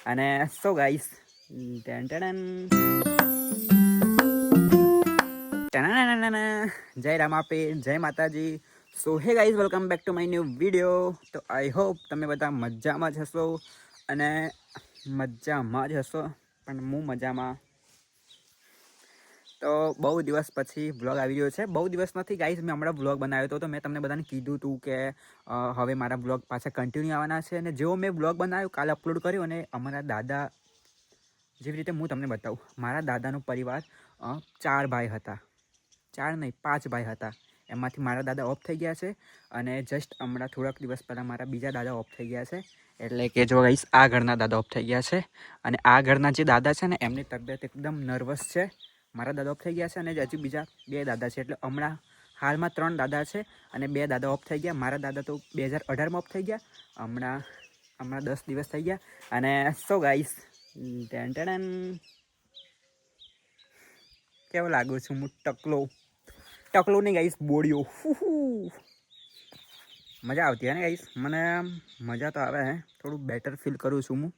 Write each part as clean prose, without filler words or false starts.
અને so guys જય રામાપીર, જય માતાજી. So hey guys, welcome back to my new video. તો આઈ હોપ તમે બધા મજામાં જ હશો અને મજામાં જ હશો, પણ હું મજામાં. તો બહુ દિવસ પછી વ્લોગ આવી રહ્યો છે. બહુ દિવસ નથી ગાઈઝ, મેં હમણાં વ્લોગ બનાવ્યો હતો. તો મેં તમને બધાને કીધું હતું કે હવે મારા વ્લોગ પાછા કન્ટિન્યુ આવવાના છે. અને જેવો મેં વ્લોગ બનાવ્યો, કાલે અપલોડ કર્યો, અને અમારા દાદા, જેવી રીતે હું તમને બતાવું, મારા દાદાનો પરિવાર 4 ભાઈ હતા. 4 નહીં, 5 ભાઈ હતા. એમાંથી મારા દાદા ઓફ થઈ ગયા છે. અને જસ્ટ હમણાં થોડાક દિવસ પહેલાં મારા બીજા દાદા ઓફ થઈ ગયા છે. એટલે કે જો ગાઈસ, આ ઘરના દાદા ઓફ થઈ ગયા છે. અને આ ઘરના જે દાદા છે ને, એમની તબિયત એકદમ નર્વસ છે. મારા દાદા ઓફ થઈ ગયા છે અને હજુ બીજા 2 દાદા છે. એટલે હમણાં હાલમાં 3 દાદા છે અને 2 દાદા ઓફ થઈ ગયા. મારા દાદા તો 2018માં ઓફ થઈ ગયા. હમણાં 10 દિવસ થઈ ગયા. અને સો ગાઈસ, કેવો લાગુ છું હું? ટકલો નહીં ગાઈસ, બોડીઓ. મજા આવતી હે ને ગાઈસ? મને મજા તો આવે હે, થોડું બેટર ફીલ કરું છું હું.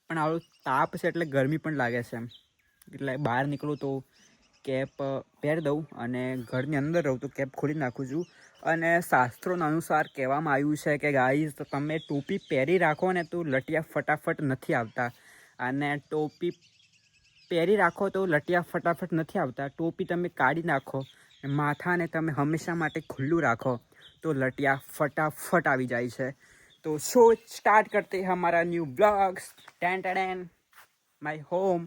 પણ આવું તાપ છે એટલે ગરમી પણ લાગે છે એમ. એટલે બહાર નીકળું તો કેપ પહેરી દઉં, અને ઘરની અંદર રહું તો કેપ ખોલી નાખું છું. અને શાસ્ત્રોના અનુસાર કહેવામાં આવ્યું છે કે ગાઈસ, તમે ટોપી પહેરી રાખો ને તો લટિયા ફટાફટ નથી આવતા. અને ટોપી પહેરી રાખો તો લટિયા ફટાફટ નથી આવતા. ટોપી તમે કાઢી નાખો, માથાને તમે હંમેશા માટે ખુલ્લું રાખો તો લટિયા ફટાફટ આવી જાય છે. તો શો સ્ટાર્ટ કરતે હમારા new blogs. My home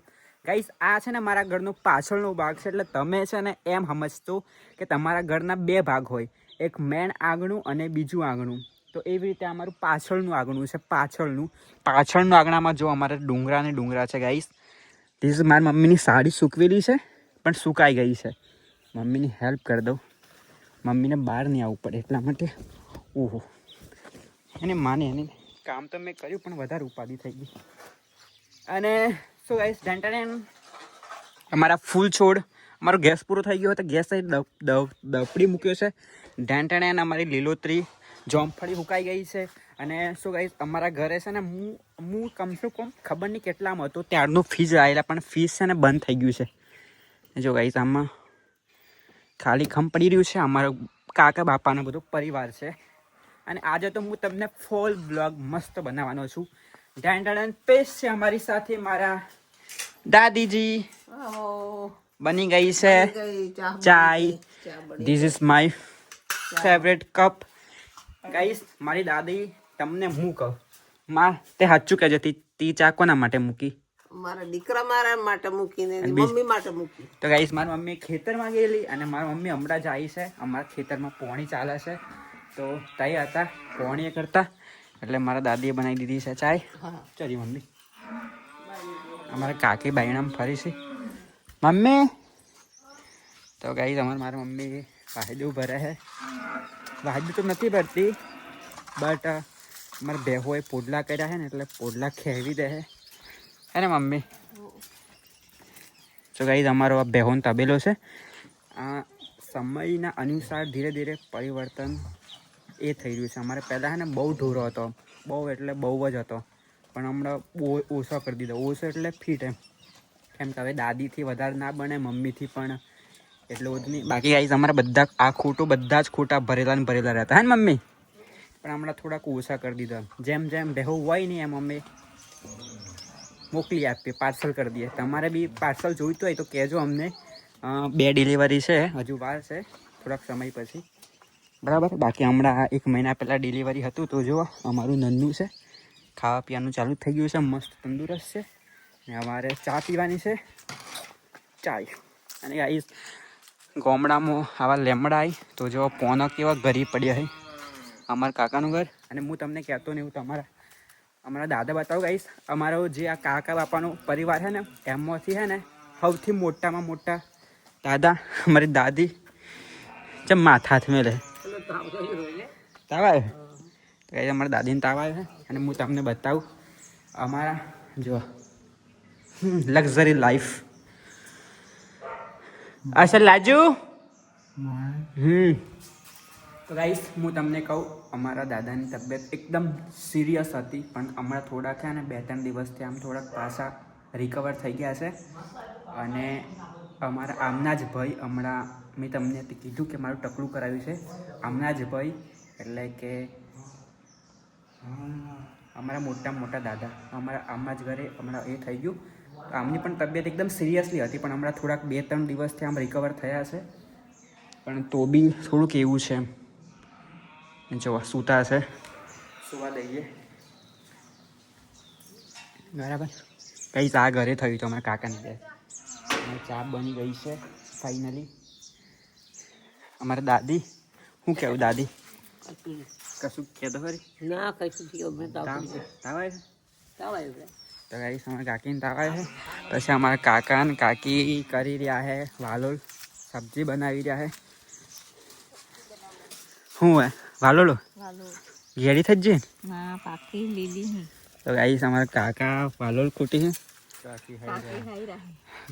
guys. આ છે ને મારા ઘરનો પાછળનો ભાગ છે. એટલે તમે છે ને એમ સમજતો કે તમારા ઘરના 2 ભાગ હોય, એક મેન આંગણું અને બીજું આંગણું. તો એવી રીતે અમારું પાછળનું આંગણું છે. પાછળનું આંગણામાં જો અમારે ડુંગરા ને ડુંગરા છે ગાઈસ. ધીસ મારી મમ્મીની સાડી સૂકવેલી છે, પણ સુકાઈ ગઈ છે. મમ્મીની હેલ્પ કરી દઉં, મમ્મીને બહાર નહીં આવવું પડે એટલા માટે. ઓહો, એને માને એને કામ તો મેં કર્યું, પણ વધારે ઉપાધિ થઈ ગઈ. અને શું ગાઈસ, અમારા ફૂલ છોડ, અમારો ગેસ પૂરો થઈ ગયો હતો. ગેસ દપડી મૂક્યો છે. અમારી લીલોતરી જોમફળી સુકાઈ ગઈ છે. અને શું ગાઈસ, અમારા ઘરે છે ને હું કમસે કમ ખબર નહીં કેટલામાં હતો ત્યારનું ફીસ આવેલા, પણ ફીસ છે ને બંધ થઈ ગયું છે. જો ગાઈસ, આમાં ખાલી ખમ પડી રહ્યું છે. અમારો કાકા બાપાનો બધો પરિવાર છે. અને આજે તો હું તમને ફૂલ બ્લોગ મસ્ત બનાવવાનો છું. પેસ્ટ છે અમારી સાથે મારા દાદીજી. બની ગઈ છે ચાય. This is my favourite cup. Guys, મારી દાદી, તમને હું કહું, તે સાચું કહેજો, તી ચા કોના માટે મૂકી? મારા દીકરા મારા માટે મૂકીને મમ્મી માટે મૂકી. તો ગાઈસ, મારી મમ્મી ખેતરમાં ગયેલી અને મારી મમ્મી હમણાં જ આવી છે. અમારા ખેતરમાં પોણી ચાલે છે, તો તઈ હતા પોણી કરતા. એટલે મારા દાદીએ બનાવી દીધી છે ચાય. ચલી મમ્મી, અમારા કાકી બાયણામ ફરી છે મમ્મી. તો ગાઈસ, મારી મમ્મી વાહિદું ભરે છે. વાહિદું તો નથી ભરતી, બટ અમારા બેહોએ પોડલા કર્યા છે ને, એટલે પોડલા ખેવી દે છે ને મમ્મી. તો ગાઈસ, અમારો આ બેહોન તબેલો છે. આ સમયના અનુસાર ધીરે ધીરે પરિવર્તન એ થઈ રહ્યું છે. અમારે પહેલાં છે ને બહુ ઢોરો હતો, બહુ એટલે બહુ જ હતો, પણ હમણાં બહુ ઓછો કરી દીધો. ઓછો એટલે ફીટ એમ. કેમ કે હવે દાદીથી વધારે ના બને, મમ્મીથી પણ એટલું બધું નહીં. બાકી ગાઈસ, અમારા બધા બધા જ ખોટા ભરેલા ને ભરેલા રહેતા હે ને મમ્મી. પણ હમણાં થોડાક ઓછા કરી દીધા. જેમ જેમ બેહુ હોય નહીં એમ અમે મોકલી આપીએ, પાર્સલ કરી દઈએ. તમારે બી પાર્સલ જોઈતું હોય તો કહેજો અમને. 2 ડિલિવરી છે, હજુ વાર છે, થોડાક સમય પછી, બરાબર. બાકી હમણાં 1 મહિના પહેલાં ડિલિવરી હતું. તો જુઓ, અમારું નન્નું છે, ખાવા પીવાનું ચાલુ થઈ ગયું છે, મસ્ત તંદુરસ્ત છે. ને અમારે ચા પીવાની છે, ચાય. અને ગાઈસ, ગામડામાં આવા લેમડા આવી તો જો પોનો કેવા ઘરી પડ્યા છે. અમારા કાકાનું ઘર. અને હું તમને કહેતો નહીં, હું અમારા દાદા બતાવું ગાઈસ. અમારો જે આ કાકા બાપાનો પરિવાર છે ને, એમાંથી છે ને સૌથી મોટામાં મોટા દાદા અમારી દાદી જેમ માથા હાથ મેલે તાવ આવે. તો ગાઈસ, અમારા દાદીને તાવ આવે છે. અને હું તમને બતાવું અમારા જો લક્ઝરી લાઈફ. અસલ લાજુ તો ગાઈસ હું તમને કહું, અમારા દાદાની તબિયત એકદમ સિરિયસ હતી, પણ હમણાં થોડાક છે ને 2-3 દિવસથી આમ થોડાક પાછા રિકવર થઈ ગયા છે. અને અમારા આમના જ ભાઈ, હમણાં મેં તમને કીધું કે મારું ટકલું કરાવ્યું છે, આમના જ ભાઈ એટલે કે અમારા મોટા દાદા, અમારા આમના જ ઘરે હમણાં એ થઈ ગયું. આમની પણ તબિયત એકદમ સિરિયસલી હતી, પણ હમણાં થોડાક 2-3 દિવસથી આમ રિકવર થયા છે. પણ તો બી થોડુંક એવું છે એમ, જો સૂતા છે, સુવા દઈએ બરાબર. કઈ ચા ઘરે થયું તો અમારા કાકાની ઘરે ચા બની ગઈ છે ફાઇનલી. અમારા દાદી, શું કહેવું દાદી, કશું કહેતો ખરી? ના કશું થયું અમને તાવ આવે છે? તાવ આવ્યો. તો ગાઈસ અમારા કાકીને તાવ આવે છે. પછી અમારા કાકા ને કાકી કરી રહ્યા છે વાલોલ, સબ્જી બનાવી રહ્યા છે. શું હે વાલોલો ઘેરી થઈ જ જઈએ ના પાકી લીલી નહીં. તો ગાઈસ અમારા કાકા વાલોલ ખૂટી છે,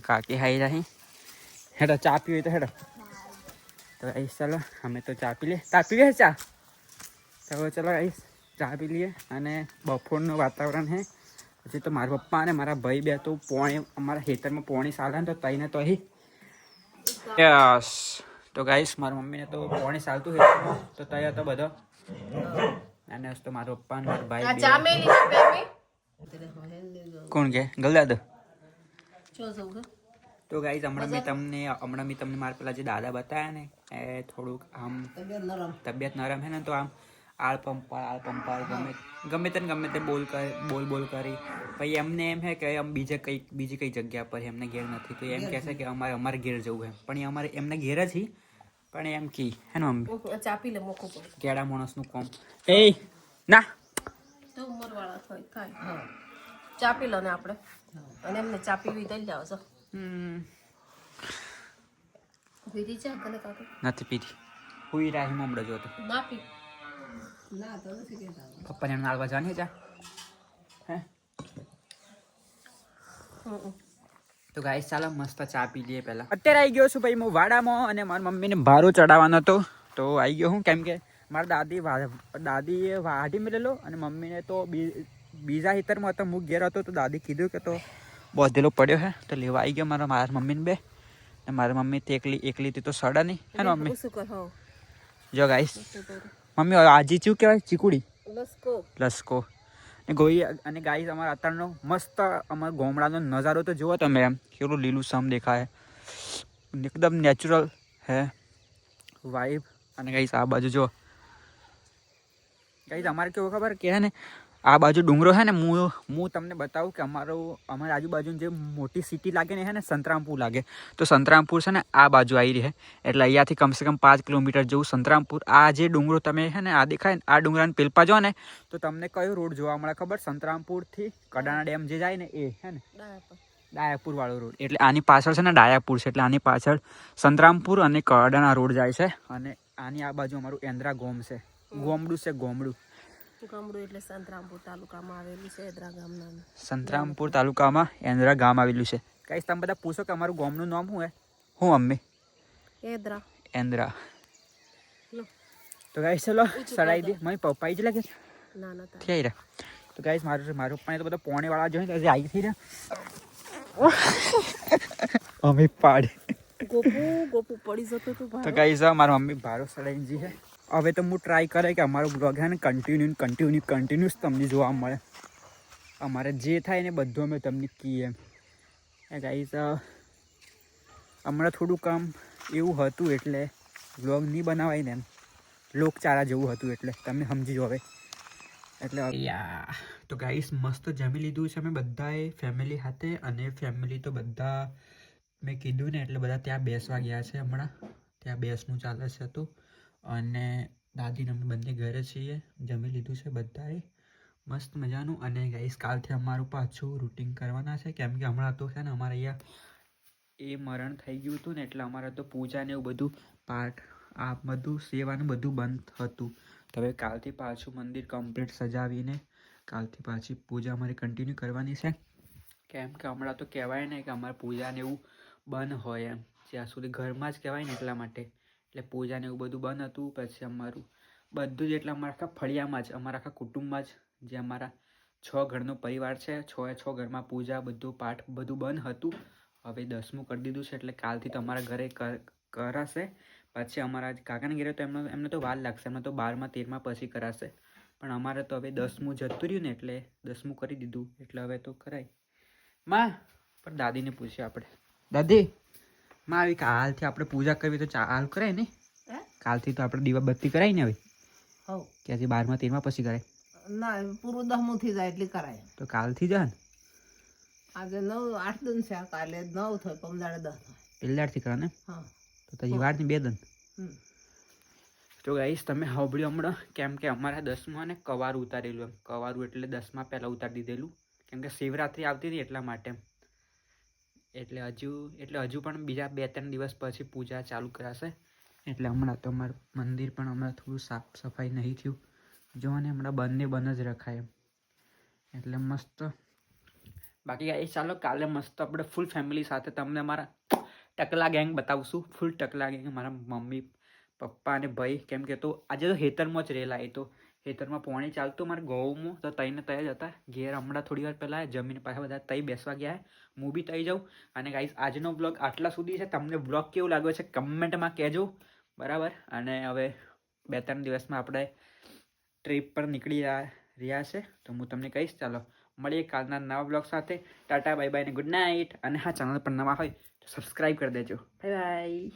કાકી હાઈ રહી. હેડો ચા પીવી હોય તો હેડો. તો ગાઈસ ચલો અમે તો ચા પી લઈએ. તા પીવે ચા? તો ચલો ગાઈસ ચા પી લઈએ. અને બપોરનું વાતાવરણ છે. પછી તો મારા પપ્પા અને મારા ભાઈ બે તો પોણી અમારા ખેતરમાં પોણી સાલે તો તઈને તો અહીં યસ. તો ગાઈસ મારા મમ્મીને તો પોણી ચાલતું છે તો તૈયાર તો બધો. અને તો મારા પપ્પા અને મારા ભાઈ કોણ કે ગલદાદો. તો ગાઈસ હમણાં મેં તમને મારા પેલા જે દાદા બતાવ્યા ને એ થોડુંક આમ તબિયત નરમ છે ને, તો આમ આળ પંપાળ ગમે તે બોલ કરી. પછી એમને એમ છે કે આમ બીજી કઈ જગ્યા પર એમને ઘેર નથી, તો એમ કહેશે કે અમારે ઘેર જવું એમ. પણ એ અમારે એમને ઘેર જ છે, પણ એમ કી હે ને મમ્મી ચાપી લે મોકો પડે કેળા માણસનું કોમ. એ ના તો ઉંમરવાળા થાય થાય ચાપી લો ને આપણે, અને એમને ચાપી બી દઈ જાવ છો. પીધી ચા કને કાકા? નથી પીધી. હુઈ રાહી મમડો જોતો ના પી ના તો નથી કહેતા. પપ્પાને એમને આલવા જવાની ચા હે. તો ગાઈસ ચાલો મસ્ત ચા પી લઈએ પહેલા. અત્યારે આવી ગયો છું ભાઈ હું વાડામાં, અને મારી મમ્મીને ભારો ચડાવવાનો હતો તો આવી ગયો હું. કેમ કે મારા દાદીએ વાઢી મેળેલો અને મમ્મીને તો બીજા હિતરમાં હતો, હું ઘેર હતો તો દાદી કીધું કે તો બોધેલો પડ્યો હે તો લેવા આવી ગયો મારા મમ્મીને બે. અને મારી મમ્મી તે એકલીથી તો સડા નહીં હે ને મમ્મી. જો ગાઈસ મમ્મી આજી શું કહેવાય? ચીકુડી લસકો. અને ગાઈસ અમારા અત્યારનો મસ્ત અમારા ગામડાનો નજારો તો જુઓ તમે, એમ કેવું લીલું સમ દેખાય, એકદમ નેચરલ હે વાઇબ. અને ગાઈસ આ બાજુ જો ગાઈસ અમારે કેવું ખબર કે હે ને, આ બાજુ ડુંગરો છે ને, હું તમને બતાવું કે અમારી આજુબાજુની જે મોટી સિટી લાગે ને હે ને, સંતરામપુર લાગે. તો સંતરામપુર છે ને આ બાજુ આવી રહી છે, એટલે અહીંયાથી કમસે કમ 5 કિલોમીટર જેવું સંતરામપુર. આ જે ડુંગરો તમે છે ને આ દેખાય ને, આ ડુંગરાને પેલપા જો ને તો તમને કયો રોડ જોવા મળે ખબર? સંતરામપુરથી કડાણા ડેમ જે જાય ને એ હે ને ડાયાપુર વાળો રોડ. એટલે આની પાછળ છે ને ડાયાપુર છે, એટલે આની પાછળ સંતરામપુર અને કડાણા રોડ જાય છે. અને આની આ બાજુ અમારું એન્દ્રા ગોમ છે, ગોમડું એટલે સંતરામપુર તાલુકામાં આવેલું છે. સંતરામપુર તાલુકામાં એન્દ્રા ગામ આવેલું છે. ગાઈસ તમે બધા પૂછો કે અમારું ગામનું નામ શું હે? હું મમ્મી એન્દ્રા. તો ગાઈસ ચલો સડાઈ દે. મમ્મી પપ્પા જ લાગે થઈ રહ્યા. તો ગાઈસ મારું પપ્પાને તો બધા પોણે વાળા જોઈને તો આવી થઈ રહ્યા અમે પાડે ગોપુ પડી જતો તો. તો ગાઈસ મારી મમ્મી ભારો સડાઈને જી છે. હવે તો હું ટ્રાય કરે કે અમારો બ્લોગ છે ને કન્ટિન્યુઅસ તમને જોવા મળે. અમારે જે થાય ને બધું અમે તમને કહીએ એમ. ગાઈસ હમણાં થોડું કામ એવું હતું એટલે બ્લોગ નહીં બનાવાય ને, એમ લોકચારા જેવું હતું, એટલે તમે સમજી જો હવે. એટલે તો ગાઈસ મસ્ત જમી લીધું છે અમે બધાએ ફેમિલી સાથે. અને ફેમિલી તો બધા મેં કીધું ને એટલે બધા ત્યાં બેસવા ગયા છે. હમણાં ત્યાં બેસનું ચાલે છે તો. અને દાદીને અમે બંને ઘરે છીએ, જમી લીધું છે બધાએ મસ્ત મજાનું. અને ગાઈસ કાલથી અમારું પાછું રૂટિન કરવાના છે, કેમ કે હમણાં તો છે ને અમારે અહીંયા એ મરણ થઈ ગયું હતું ને, એટલે અમારે તો પૂજા ને એવું બધું પાઠ આ બધું સેવાનું બધું બંધ હતું. તો હવે કાલથી પાછું મંદિર કમ્પ્લીટ સજાવીને કાલથી પાછી પૂજા અમારી કન્ટિન્યુ કરવાની છે. કેમ કે હમણાં તો કહેવાય ને કે અમારે પૂજા ને એવું બંધ હોય એમ, જ્યાં સુધી ઘરમાં જ કહેવાય ને એટલા માટે. એટલે પૂજા ને એવું બધું બંધ હતું. પછી અમારું બધું જ એટલે અમારા આખા ફળિયામાં જ અમારા આખા કુટુંબમાં જ જે અમારા 6 ઘરનો પરિવાર છે 6 ઘરમાં પૂજા બધું પાઠ બધું બંધ હતું. હવે 10મું કરી દીધું છે એટલે કાલથી તો અમારા ઘરે કરાશે. પછી અમારા કાકાને ઘરે તો એમને તો વાર લાગશે, એમને તો 12માં 13માં પછી કરાશે. પણ અમારે તો હવે 10મું જતું રહ્યું ને એટલે 10મું કરી દીધું એટલે હવે તો કરાય. માં પણ દાદીને પૂછીએ આપણે. દાદી માં આવી કાલથી આપણે પૂજા કરવી તો ચાલ કરાય ને? કાલથી તો આપણે દીવાબત્તી કરાય ને હવે? હવ ક્યાંથી 12માં 13માં પછી કરાય? ના પૂરું 10મું થઈ જાય એટલે કરાય. તો કાલથી જા ને આજે 9 8 દિન છે, કાલે 9 થાય, પમદાડે 10 થાય. પહેલાથી કરા ને? હા તો પછી વારની 2 દન. હમ. તો ગાઈસ તમે સાંભળ્યું હમણાં, કેમ કે અમારા 10માં ને કવારું ઉતારેલું. એમ કવારું એટલે 10માં પહેલાં ઉતારી દીધેલું, કેમ કે શિવરાત્રિ આવતી હતી એટલા માટે. એટલે હજુ પણ બીજા 2-3 દિવસ પછી પૂજા ચાલુ કરાશે. એટલે હમણાં તો અમારું મંદિર પણ હમણાં થોડું સાફ સફાઈ નહીં થયું. જો ને હમણાં બંધ જ રખાય એમ. એટલે મસ્ત. બાકી ગાઈસ ચાલો કાલે મસ્ત આપણે ફૂલ ફેમિલી સાથે તમને અમારા ટકલા ગેંગ બતાવશું. ફૂલ ટકલા ગેંગ, મારા મમ્મી પપ્પા અને ભાઈ. કેમ કે તો આજે તો હેતરમાં જ રહેલા. એ તો હેતરમાં પોણી ચાલતું મારા ગૌમાં તો તઈને તય જ હતા. ઘેર હમણાં થોડી વાર પહેલાં જમીન પાછા બધા તઈ બેસવા ગયા. હું બી તઈ જાઉં. અને ગાઈસ આજનો બ્લોગ આટલા સુધી છે. તમને બ્લોગ કેવું લાગ્યો છે કમેન્ટમાં કહેજો, બરાબર. અને હવે 2-3 દિવસમાં આપણે ટ્રીપ પર નીકળી રહ્યા છે તો હું તમને કહીશ. ચાલો મળીએ કાલના નવા બ્લોગ સાથે. ટાટા બાય બાય ને ગુડ નાઇટ. અને હા, ચેનલ પર નવા હોય તો સબસ્ક્રાઈબ કરી દેજો. Bye bye.